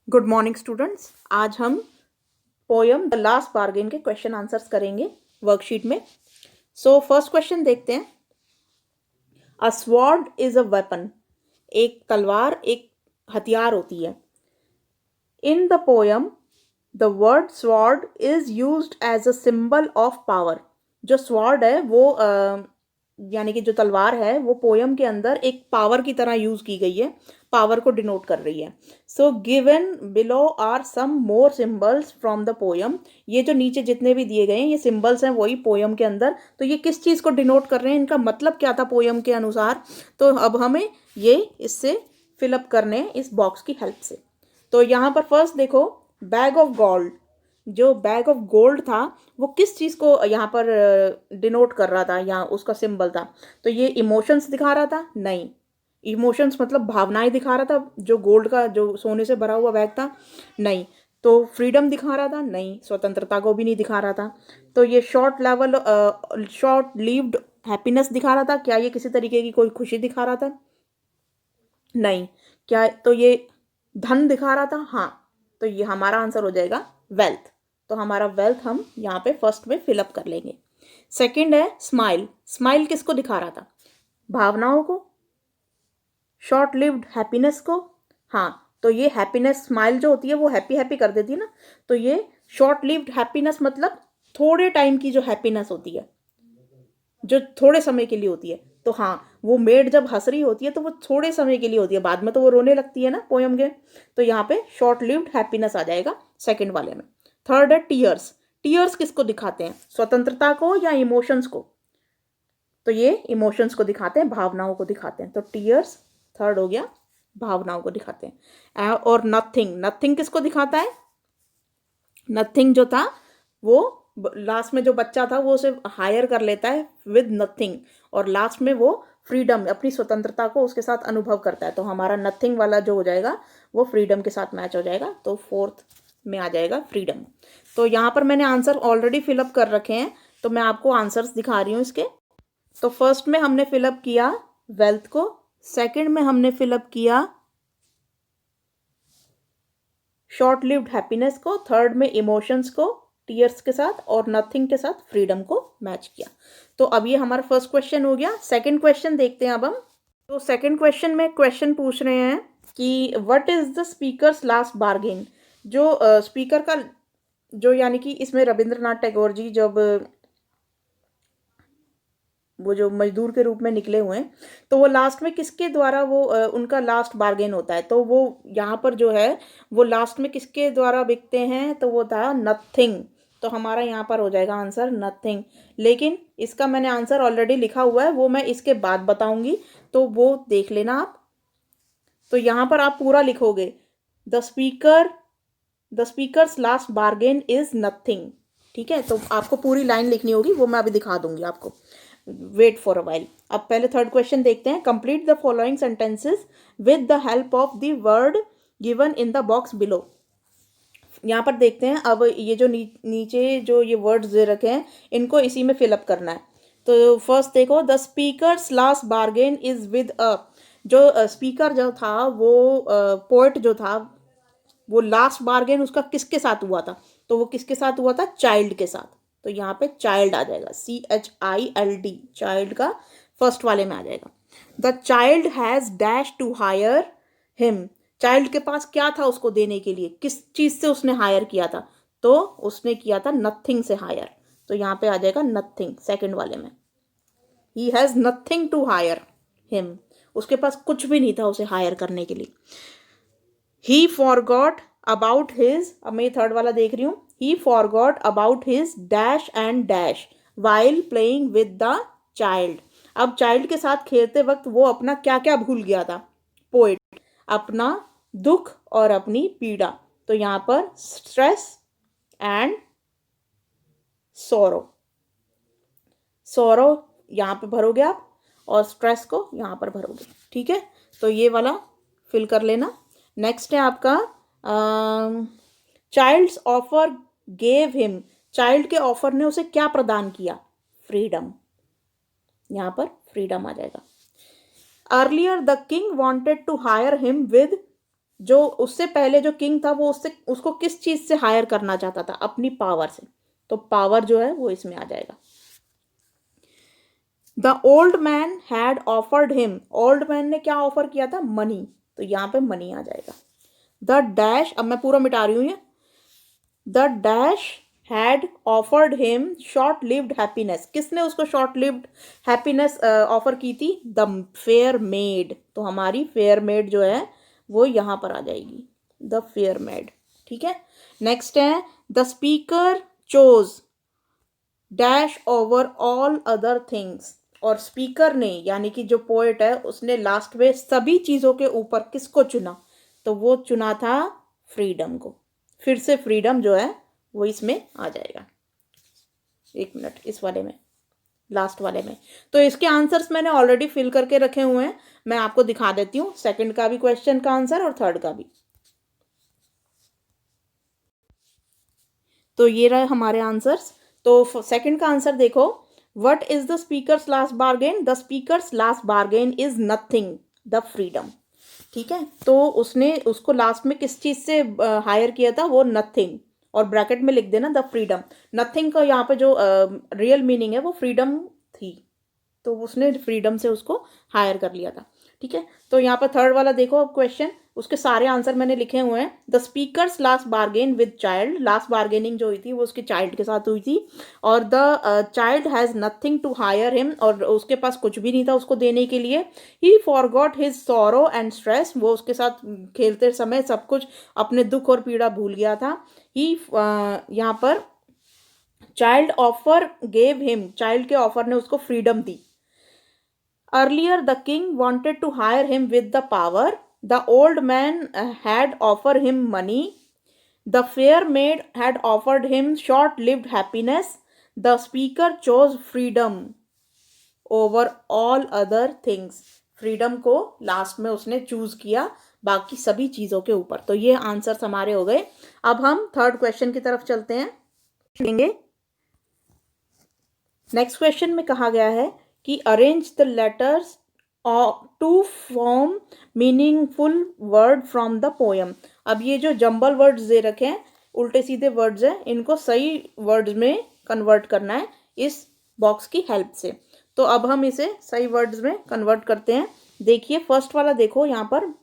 Good morning students. आज हम poem The Last Bargain के क्वेश्चन आंसर्स करेंगे वर्कशीट में। सो फर्स्ट क्वेश्चन देखते हैं। A sword is a weapon. एक तलवार एक हथियार होती है। In the poem the word sword is used as a symbol of power. जो स्वॉर्ड है वो यानी कि जो तलवार है वो पोयम के अंदर एक पावर की तरह यूज की गई है, पावर को डिनोट कर रही है। So given below are some more symbols from the poem. ये जो नीचे जितने भी दिए गए हैं ये सिंबल्स हैं वही पोयम के अंदर। तो ये किस चीज़ को डिनोट कर रहे हैं, इनका मतलब क्या था पोयम के अनुसार। तो अब हमें ये इससे फिलअप करने हैं इस बॉक्स की हेल्प से। तो यहाँ पर फर्स्ट देखो, बैग ऑफ गोल्ड। जो बैग ऑफ गोल्ड था वो किस चीज़ को यहाँ पर डिनोट कर रहा था, यहाँ उसका सिंबल था। तो ये इमोशंस दिखा रहा था? नहीं। इमोशंस मतलब भावनाएं दिखा रहा था जो गोल्ड का, जो सोने से भरा हुआ बैग था? नहीं। तो फ्रीडम दिखा रहा था? नहीं। स्वतंत्रता को भी नहीं दिखा रहा था। तो ये शॉर्ट लिव्ड हैप्पीनेस दिखा रहा था? क्या ये किसी तरीके की कोई खुशी दिखा रहा था? नहीं। क्या तो ये धन दिखा रहा था? हाँ। तो ये हमारा आंसर हो जाएगा वेल्थ। तो हमारा वेल्थ हम यहाँ पे फर्स्ट में फिलअप कर लेंगे। सेकंड है स्माइल। स्माइल किसको दिखा रहा था? भावनाओं को? शॉर्ट लिव्ड हैप्पीनेस को? हाँ। तो ये हैप्पीनेस, स्माइल जो होती है वो हैप्पी हैप्पी कर देती है ना। तो ये शॉर्ट लिव्ड हैप्पीनेस मतलब थोड़े टाइम की जो हैप्पीनेस होती है, जो थोड़े समय के लिए होती है। तो हाँ, वो मेड जब हंस रही होती है तो वो थोड़े समय के लिए होती है, बाद में तो वो रोने लगती है ना पोयम के। तो यहाँ पे शॉर्ट लिव्ड हैप्पीनेस आ जाएगा सेकंड वाले में। थर्ड है टीयर्स। टीयर्स किसको दिखाते हैं, स्वतंत्रता को या इमोशंस को? तो ये इमोशंस को दिखाते हैं, भावनाओं को दिखाते हैं। तो टीयर्स थर्ड हो गया, भावनाओं को दिखाते हैं। और नथिंग, नथिंग किसको दिखाता है? नथिंग जो था वो लास्ट में जो बच्चा था वो उसे हायर कर लेता है विद नथिंग, और लास्ट में वो फ्रीडम, अपनी स्वतंत्रता को उसके साथ अनुभव करता है। तो हमारा नथिंग वाला जो हो जाएगा वो फ्रीडम के साथ मैच हो जाएगा। तो फोर्थ में आ जाएगा फ्रीडम। तो यहाँ पर मैंने आंसर ऑलरेडी फिलअप कर रखे हैं, तो मैं आपको आंसर्स दिखा रही हूँ इसके। तो फर्स्ट में हमने फिलअप किया वेल्थ को, सेकंड में हमने फिलअप किया शॉर्ट लिव्ड हैप्पीनेस को, थर्ड में इमोशंस को टीयर्स के साथ, और नथिंग के साथ फ्रीडम को मैच किया। तो अब ये हमारा फर्स्ट क्वेश्चन हो गया। सेकंड क्वेश्चन देखते हैं अब हम। तो सेकंड क्वेश्चन में क्वेश्चन पूछ रहे हैं कि what is the speakers last bargain. जो स्पीकर का, जो यानी कि इसमें रविंद्रनाथ टैगोर जी जब वो जो मजदूर के रूप में निकले हुए हैं, तो वो लास्ट में किसके द्वारा वो उनका लास्ट बार्गेन होता है। तो वो यहाँ पर जो है वो लास्ट में किसके द्वारा बिकते हैं, तो वो था नथिंग। तो हमारा यहाँ पर हो जाएगा आंसर नथिंग। लेकिन इसका मैंने आंसर ऑलरेडी लिखा हुआ है, वो मैं इसके बाद बताऊंगी, तो वो देख लेना आप। तो यहाँ पर आप पूरा लिखोगे the speakers last bargain is nothing. ठीक है, तो आपको पूरी लाइन लिखनी होगी, वो मैं अभी दिखा दूंगी आपको। Wait for a while. अब पहले थर्ड क्वेश्चन देखते हैं। Complete the following sentences with the help of the word given in the box below. यहाँ पर देखते हैं अब ये जो नीचे जो ये वर्ड्स दे रखे हैं इनको इसी में फिलअप करना है। तो फर्स्ट देखो, the speakers last bargain is with a. जो स्पीकर जो था वो पोएट जो था, वो लास्ट बार्गेन उसका किसके साथ हुआ था? तो वो किसके साथ हुआ था? चाइल्ड के साथ। तो यहाँ पे चाइल्ड आ जाएगा, CHILD, चाइल्ड का फर्स्ट वाले में आ जाएगा। The child has dash to hire him. Child के पास क्या था उसको देने के लिए, किस चीज से उसने हायर किया था? तो उसने किया था नथिंग से हायर। तो यहाँ पे आ जाएगा नथिंग सेकंड वाले में। He has nothing to hire him, उसके पास कुछ भी नहीं था उसे हायर करने के लिए। ही फॉरगॉट अबाउट हिज, अब मैं थर्ड वाला देख रही हूँ, ही forgot about his dash and dash while playing with the child. अब चाइल्ड के साथ खेलते वक्त वो अपना क्या क्या भूल गया था? पोएट अपना दुख और अपनी पीड़ा। तो यहाँ पर स्ट्रेस एंड सोरो, सोरो यहाँ पे भरोगे आप और स्ट्रेस को यहाँ पर भरोगे। ठीक है, तो ये वाला फिल कर लेना। नेक्स्ट है आपका child's offer gave him. Child के ऑफर ने उसे क्या प्रदान किया? फ्रीडम। यहाँ पर फ्रीडम आ जाएगा। Earlier the king wanted to hire him with जो उससे पहले जो किंग था वो उसको किस चीज़ से हायर करना चाहता था, अपनी पावर से, तो पावर जो है वो इसमें आ जाएगा। The old man had offered him, old man ने क्या ऑफर किया था, मनी, तो यहाँ पे मनी आ जाएगा। द डैश, अब मैं पूरा मिटा रही हूँ ये, the dash had offered him short lived happiness, किसने उसको शॉर्ट लिव्ड हैप्पीनेस ऑफर की थी, द फेयर मेड, तो हमारी फेयर मेड जो है वो यहाँ पर आ जाएगी, द फेयर मेड। ठीक है, नेक्स्ट है the speaker chose dash over all other things, और स्पीकर ने यानी कि जो पोएट है उसने लास्ट में सभी चीज़ों के ऊपर किसको चुना, तो वो चुना था फ्रीडम को। फिर से फ्रीडम जो है वो इसमें आ जाएगा। एक मिनट, इस वाले में, लास्ट वाले में। तो इसके आंसर्स मैंने ऑलरेडी फिल करके रखे हुए हैं, मैं आपको दिखा देती हूँ, सेकंड का भी क्वेश्चन का आंसर और थर्ड का भी। तो ये रहे हमारे आंसर्स। तो सेकंड का आंसर देखो, what is the speakers last bargain, the speakers last bargain is nothing the freedom. ठीक है, तो उसने उसको लास्ट में किस चीज़ से हायर किया था, वो नथिंग, और ब्रैकेट में लिख देना द फ्रीडम। नथिंग का यहाँ पे जो रियल मीनिंग है वो फ्रीडम थी, तो उसने फ्रीडम से उसको हायर कर लिया था। ठीक है, तो यहाँ पर थर्ड वाला देखो अब क्वेश्चन, उसके सारे आंसर मैंने लिखे हुए हैं। The speakers last bargain with child, last bargaining जो हुई थी वो उसके चाइल्ड के साथ हुई थी, और the child has nothing to hire him, और उसके पास कुछ भी नहीं था उसको देने के लिए। ही forgot his sorrow and stress, वो उसके साथ खेलते समय सब कुछ अपने दुख और पीड़ा भूल गया था। ही यहाँ पर child offer gave him, child के ऑफर ने उसको freedom the. Earlier, the king wanted to hire him with the power. The old man had offered him money. The fair maid had offered him short lived happiness. The speaker chose freedom over all other things. Freedom को last में उसने choose किया बाकी सभी चीज़ों के ऊपर। तो ये आंसर्स हमारे हो गए। अब हम थर्ड क्वेश्चन की तरफ चलते हैं, लेंगे। नेक्स्ट क्वेश्चन में कहा गया है कि arrange the letters to form meaningful word from the poem. अब ये जो जंबल वर्ड्स दे रखे हैं, उल्टे सीधे वर्ड्स हैं, इनको सही वर्ड्स में कन्वर्ट करना है इस बॉक्स की हेल्प से। तो अब हम इसे सही वर्ड्स में कन्वर्ट करते हैं। देखिए फर्स्ट वाला देखो, यहाँ पर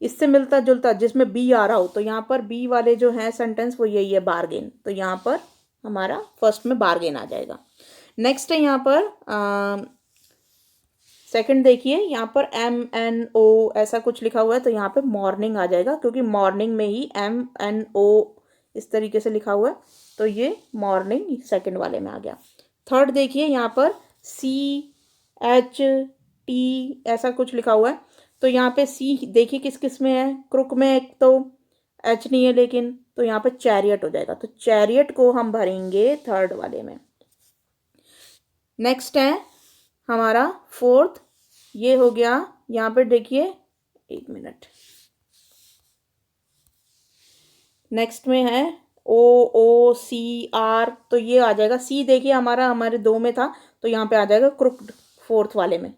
इससे मिलता जुलता जिसमें बी आ रहा हो, तो यहाँ पर बी वाले जो है सेंटेंस वो यही है, बार्गेन, तो यहाँ पर हमारा फर्स्ट में बार्गेन आ जाएगा। नेक्स्ट है यहाँ पर सेकंड देखिए, यहाँ पर MNO ऐसा कुछ लिखा हुआ है, तो यहाँ पे मॉर्निंग आ जाएगा, क्योंकि मॉर्निंग में ही MNO इस तरीके से लिखा हुआ है, तो ये मॉर्निंग सेकंड वाले में आ गया। थर्ड देखिए, यहाँ पर CHT ऐसा कुछ लिखा हुआ है, तो यहाँ पे C देखिए किस किस में है, क्रुक में, एक तो H नहीं है लेकिन, तो यहाँ पे चैरियट हो जाएगा, तो चैरियट को हम भरेंगे थर्ड वाले में। नेक्स्ट है हमारा फोर्थ, ये हो गया, यहाँ पे देखिए, एक मिनट, नेक्स्ट में है OOCR, तो ये आ जाएगा। C देखिए हमारा हमारे दो में था, तो यहाँ पे आ जाएगा क्रुक्ड फोर्थ वाले में।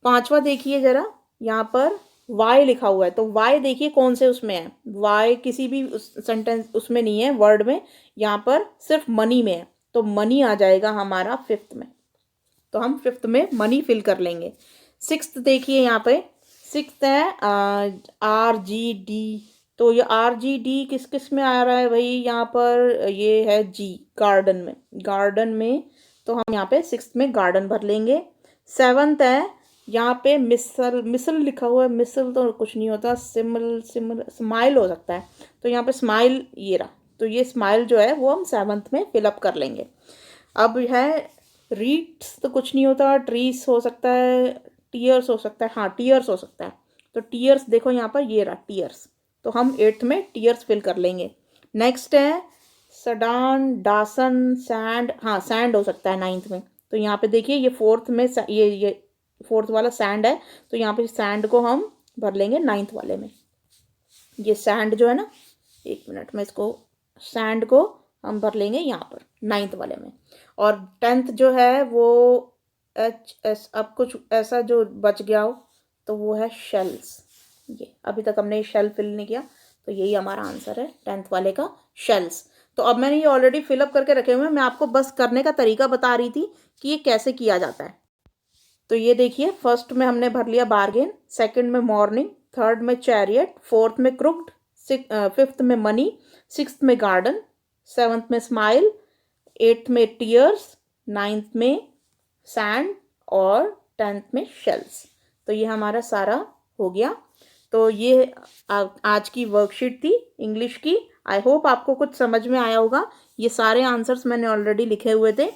पांचवा देखिए जरा, यहाँ पर Y लिखा हुआ है, तो Y देखिए कौन से उसमें है, Y किसी भी सेंटेंस उसमें नहीं है, वर्ड में, यहाँ पर सिर्फ मनी में है, तो मनी आ जाएगा हमारा फिफ्थ में, तो हम फिफ्थ में मनी फिल कर लेंगे। सिक्स्थ देखिए, यहाँ पे सिक्स्थ है RGD, तो ये RGD किस किस में आ रहा है भाई, यहाँ पर ये है G, गार्डन में, गार्डन में, तो हम यहाँ पे सिक्स्थ में गार्डन भर लेंगे। सेवंथ है यहाँ पे मिसल, मिसल लिखा हुआ है, मिसल तो कुछ नहीं होता, सिमल सिमल स्माइल हो सकता है, तो यहाँ पे स्माइल ये रहा, तो ये स्माइल जो है वो हम सेवंथ में फिलअप कर लेंगे। अब है रीड्स, तो कुछ नहीं होता, ट्रीज हो सकता है, टीयर्स हो सकता है, हाँ टीयर्स हो सकता है, तो टीयर्स देखो यहाँ पर ये रहा टीयर्स, तो हम एट्थ में टीयर्स फिल कर लेंगे। नेक्स्ट है सडान, डासन, सैंड, हाँ सैंड हो सकता है नाइन्थ में, तो यहाँ पे देखिए ये फोर्थ में ये फोर्थ वाला सैंड है, तो यहाँ पे सैंड को हम भर लेंगे नाइन्थ वाले में। ये सैंड जो है ना, एक मिनट में इसको, सैंड को हम भर लेंगे यहाँ पर नाइन्थ वाले में। और टेंथ जो है वो HS, अब कुछ ऐसा जो बच गया हो तो वो है शेल्स, ये अभी तक हमने शेल फिल नहीं किया, तो यही हमारा आंसर है 10th वाले का, शेल्स। तो अब मैंने ये ऑलरेडी फिलअप करके रखे हुए हैं, मैं आपको बस करने का तरीका बता रही थी कि ये कैसे किया जाता है। तो ये देखिए, फर्स्ट में हमने भर लिया बार्गेन, सेकंड में मॉर्निंग, थर्ड में चैरियट, फोर्थ में क्रुक्ड, फिफ्थ में मनी, सिक्स्थ में गार्डन, सेवन्थ में स्माइल, एट्थ में टीयर्स, नाइन्थ में सैंड और 10th में शेल्स। तो ये हमारा सारा हो गया। तो ये आज की वर्कशीट थी इंग्लिश की। आई होप आपको कुछ समझ में आया होगा। ये सारे आंसर्स मैंने ऑलरेडी लिखे हुए थे,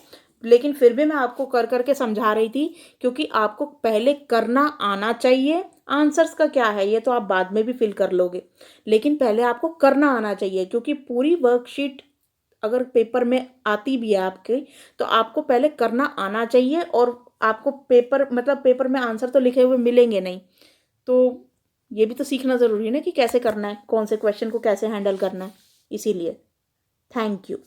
लेकिन फिर भी मैं आपको कर करके समझा रही थी, क्योंकि आपको पहले करना आना चाहिए। आंसर्स का क्या है, ये तो आप बाद में भी फिल कर लोगे, लेकिन पहले आपको करना आना चाहिए, क्योंकि पूरी वर्कशीट अगर पेपर में आती भी है आपके, तो आपको पहले करना आना चाहिए। और आपको पेपर मतलब पेपर में आंसर तो लिखे हुए मिलेंगे नहीं, तो ये भी तो सीखना ज़रूरी है ना कि कैसे करना है, कौन से क्वेश्चन को कैसे हैंडल करना है। इसीलिए थैंक यू।